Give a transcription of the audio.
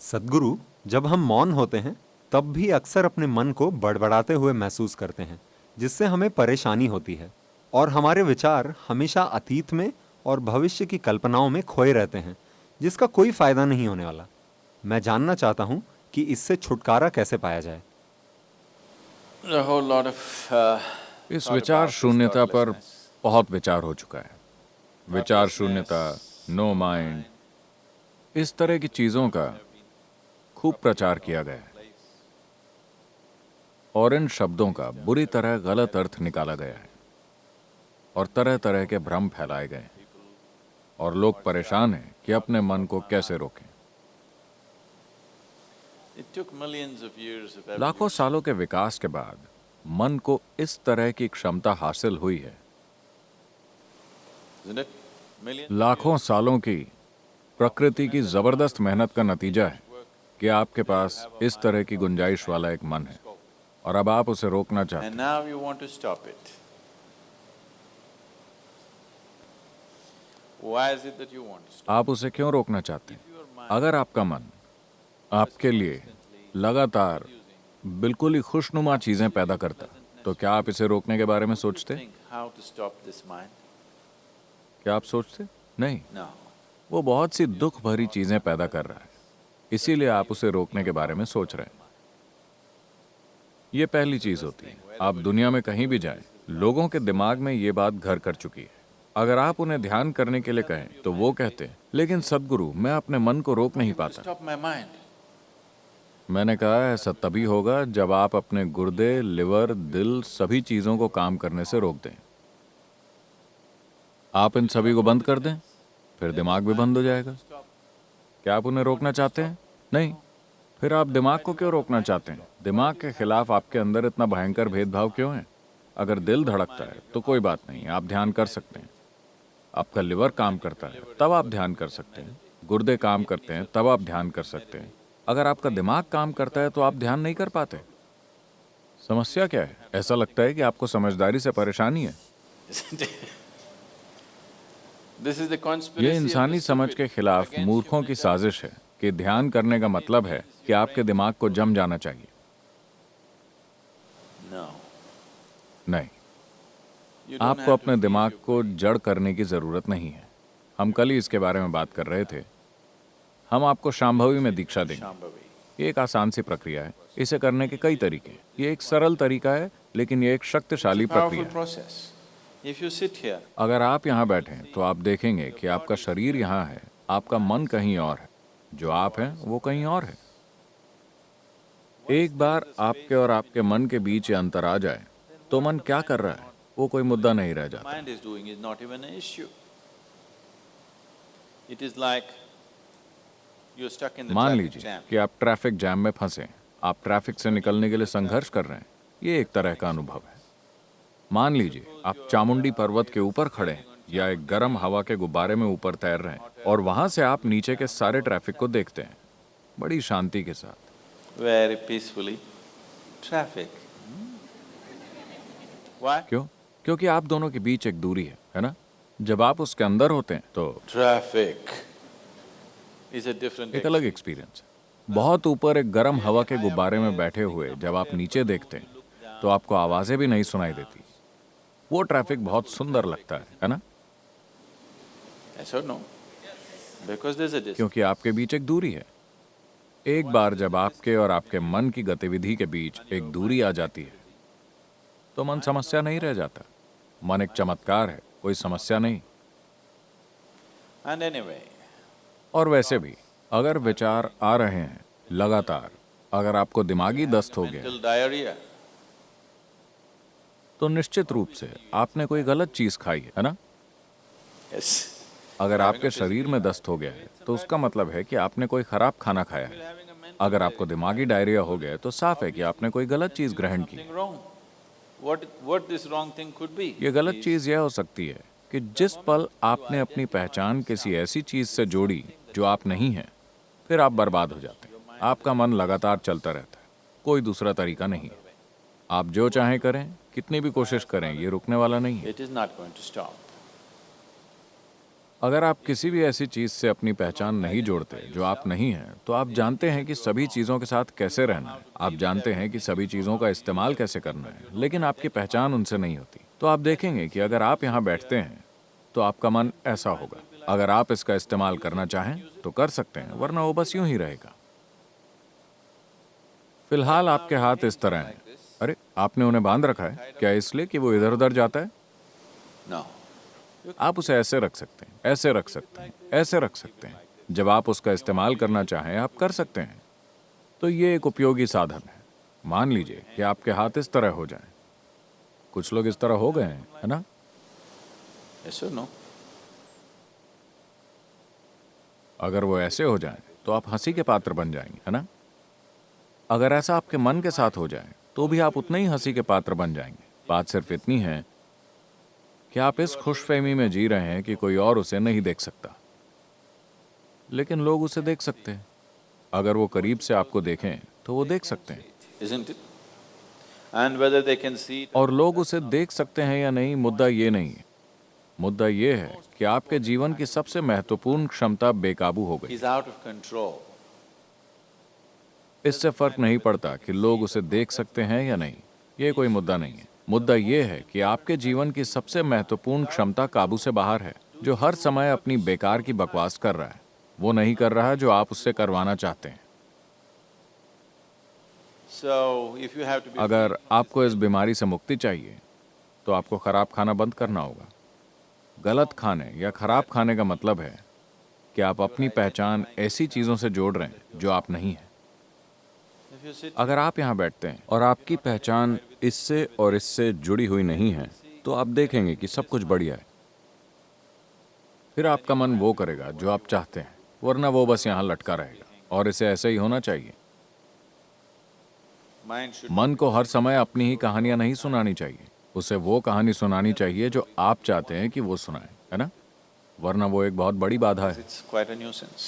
सद्गुरु, जब हम मौन होते हैं तब भी अक्सर अपने मन को बड़बड़ाते हुए महसूस करते हैं, जिससे हमें परेशानी होती है और हमारे विचार हमेशा अतीत में और भविष्य की कल्पनाओं में खोए रहते हैं, जिसका कोई फायदा नहीं होने वाला। मैं जानना चाहता हूँ कि इससे छुटकारा कैसे पाया जाए। A whole lot of इस thought विचार about this शून्यता पर thoughtlessness. बहुत विचार हो चुका है। विचार शून्यता, नो माइंड, इस तरह की चीजों का खूब प्रचार किया गया है और इन शब्दों का बुरी तरह गलत अर्थ निकाला गया है और तरह तरह के भ्रम फैलाए गए हैं और लोग परेशान हैं कि अपने मन को कैसे रोकें। It took millions of years of लाखों evolution. सालों के विकास के बाद मन को इस तरह की क्षमता हासिल हुई है। Isn't it? Millions of लाखों years. सालों की प्रकृति की जबरदस्त मेहनत का नतीजा है कि आपके पास इस तरह की गुंजाइश वाला एक मन है और अब आप उसे रोकना चाहते And हैं। now you want to stop it. Why is it that you want to stop? आप उसे क्यों रोकना चाहते हैं? Your mind अगर आपका मन आपके लिए लगातार बिल्कुल ही खुशनुमा चीजें पैदा करता, तो क्या आप इसे रोकने के बारे में सोचते? think how to stop this mind? क्या आप सोचते? नहीं, No. वो बहुत सी दुख भरी चीजें पैदा कर रहा है, इसीलिए आप उसे रोकने के बारे में सोच रहे हैं। ये पहली चीज होती है। आप दुनिया में कहीं भी जाएं, लोगों के दिमाग में ये बात घर कर चुकी है। अगर आप उन्हें ध्यान करने के लिए कहें तो वो कहते हैं, लेकिन सद्गुरु, मैं अपने मन को रोक नहीं पाता। Stop my mind. मैंने कहा ऐसा तभी होगा जब आप अपने गुर्दे, लिवर, दिल, सभी चीजों को काम करने से रोक दें। आप इन सभी को बंद कर दें, फिर दिमाग भी बंद हो जाएगा। क्या आप उन्हें रोकना चाहते हैं? नहीं। फिर आप दिमाग को क्यों रोकना चाहते हैं? दिमाग के खिलाफ आपके अंदर इतना भयंकर भेदभाव क्यों है? अगर दिल धड़कता है तो कोई बात नहीं, आप ध्यान कर सकते हैं। आपका लिवर काम करता है तब आप ध्यान कर सकते हैं। गुर्दे काम करते हैं तब आप ध्यान कर सकते हैं। अगर आपका दिमाग काम करता है तो आप ध्यान नहीं कर पाते। समस्या क्या है? ऐसा लगता है कि आपको समझदारी से परेशानी है। This is the conspiracy ये of the इंसानी समझ stupid के खिलाफ against मूर्खों human की intelligence. साजिश है कि ध्यान करने का मतलब है कि आपके दिमाग को जम जाना चाहिए। No. नहीं, You don't आपको have to अपने feed दिमाग your को brain. जड़ करने की जरूरत नहीं है। हम कल ही इसके बारे में बात कर रहे थे। हम आपको शांभवी में दीक्षा देंगे। Shambhavi. ये एक आसान सी प्रक्रिया है। इसे करने के कई तरीके हैं। ये एक सरल तरीका है, लेकिन ये एक शक्तिशाली It's a powerful प्रक्रिया है। process. If you sit here, अगर आप यहाँ बैठे तो आप देखेंगे कि आपका शरीर यहाँ है, आपका मन कहीं और है, जो आप हैं वो कहीं और है। एक बार आपके और आपके मन के बीच ये अंतर आ जाए तो मन क्या कर रहा है वो कोई मुद्दा नहीं रह जाता। mind is doing is not even an issue. It is like you're stuck in the मान traffic लीजिए jam. कि आप ट्रैफिक जैम में फंसे, आप ट्रैफिक से निकलने के लिए संघर्ष कर रहे हैं। ये एक तरह का अनुभव है। मान लीजिए आप चामुंडी पर्वत के ऊपर खड़े हैं या एक गर्म हवा के गुब्बारे में ऊपर तैर रहे हैं और वहां से आप नीचे के सारे ट्रैफिक को देखते हैं बड़ी शांति के साथ। Very peacefully. Traffic. Why? क्यों? क्योंकि आप दोनों के बीच एक दूरी है ना? जब आप उसके अंदर होते हैं तो Traffic is a different एक अलग एक्सपीरियंस है। बहुत ऊपर एक गर्म हवा के गुब्बारे में बैठे हुए जब आप नीचे देखते हैं तो आपको आवाजें भी नहीं सुनाई देती। वो ट्रैफिक बहुत सुंदर लगता है ना? Yes or no? Because there's a distance. क्योंकि आपके बीच एक दूरी है। एक बार जब आपके और आपके मन की गतिविधि के बीच एक दूरी आ जाती है तो मन समस्या नहीं रह जाता। मन एक चमत्कार है, कोई समस्या नहीं। And anyway, और वैसे भी अगर विचार आ रहे हैं लगातार, अगर आपको दिमागी दस्त हो गया mental diarrhea. तो निश्चित रूप से आपने कोई गलत चीज खाई है ना? Yes. अगर आपके शरीर में दस्त हो गया है तो उसका मतलब है कि आपने कोई खराब खाना खाया है। अगर आपको दिमागी डायरिया हो गया है तो साफ है कि आपने कोई गलत चीज ग्रहण की। Something wrong. What this wrong thing could be? ये गलत चीज यह हो सकती है कि जिस पल आपने अपनी पहचान किसी ऐसी चीज से जोड़ी जो आप नहीं हैं, फिर आप बर्बाद हो जाते हैं। आपका मन लगातार चलता रहता है, कोई दूसरा तरीका नहीं है। आप जो चाहें करें, कितनी भी कोशिश करें, ये रुकने वाला नहीं है। It is not going to stop. अगर आप किसी भी ऐसी चीज से अपनी पहचान नहीं जोड़ते जो आप नहीं हैं, तो आप जानते हैं कि सभी चीजों के साथ कैसे रहना है, आप जानते हैं कि सभी चीजों का इस्तेमाल कैसे करना है, लेकिन आपकी पहचान उनसे नहीं होती। तो आप देखेंगे कि अगर आप यहाँ बैठते हैं तो आपका मन ऐसा होगा। अगर आप इसका इस्तेमाल करना चाहें तो कर सकते हैं, वरना वो बस यूं ही रहेगा। फिलहाल आपके हाथ इस तरह हैं। अरे, आपने उन्हें बांध रखा है क्या, इसलिए कि वो इधर उधर जाता है? No. आप उसे ऐसे रख सकते हैं, ऐसे रख सकते हैं, ऐसे रख सकते हैं। जब आप उसका इस्तेमाल करना चाहें आप कर सकते हैं। तो ये एक उपयोगी साधन है। मान लीजिए कि आपके हाथ इस तरह हो जाएं। कुछ लोग इस तरह हो गए हैं, है ना? Yes or no? अगर वो ऐसे हो जाएं तो आप हंसी के पात्र बन जाएंगे, है ना? अगर ऐसा आपके मन के साथ हो जाए तो भी आप उतने ही हंसी के पात्र बन जाएंगे। बात सिर्फ इतनी है कि आप इस खुशफहमी में जी रहे हैं कि कोई और उसे नहीं देख सकता, लेकिन लोग उसे देख सकते हैं। अगर वो करीब से आपको देखें तो वो देख सकते हैं। Isn't it? And whether they can see it और लोग उसे देख सकते हैं या नहीं, मुद्दा ये नहीं है। मुद्दा ये है कि आपके जीवन की सबसे महत्वपूर्ण क्षमता बेकाबू हो गई। is out of control. इससे फर्क नहीं पड़ता कि लोग उसे देख सकते हैं या नहीं, ये कोई मुद्दा नहीं है। मुद्दा ये है कि आपके जीवन की सबसे महत्वपूर्ण क्षमता काबू से बाहर है, जो हर समय अपनी बेकार की बकवास कर रहा है। वो नहीं कर रहा जो आप उससे करवाना चाहते हैं। So if you have to be अगर आपको इस बीमारी से मुक्ति चाहिए तो आपको खराब खाना बंद करना होगा। गलत खाने या खराब खाने का मतलब है कि आप अपनी पहचान ऐसी चीजों से जोड़ रहे हैं जो आप नहीं हैं। if you sit अगर आप यहाँ बैठते हैं और आपकी पहचान इससे और इससे जुड़ी हुई नहीं है, तो आप देखेंगे कि सब कुछ बढ़िया है। फिर आपका मन वो करेगा जो आप चाहते हैं, वरना वो बस यहाँ लटका रहेगा। और इसे ऐसे ही होना चाहिए। mind should मन को हर समय अपनी ही कहानियां नहीं सुनानी चाहिए। उसे वो कहानी सुनानी चाहिए जो आप चाहते हैं कि वो सुनाए, है ना? वरना वो एक बहुत बड़ी बाधा है। it's quite a nuisance.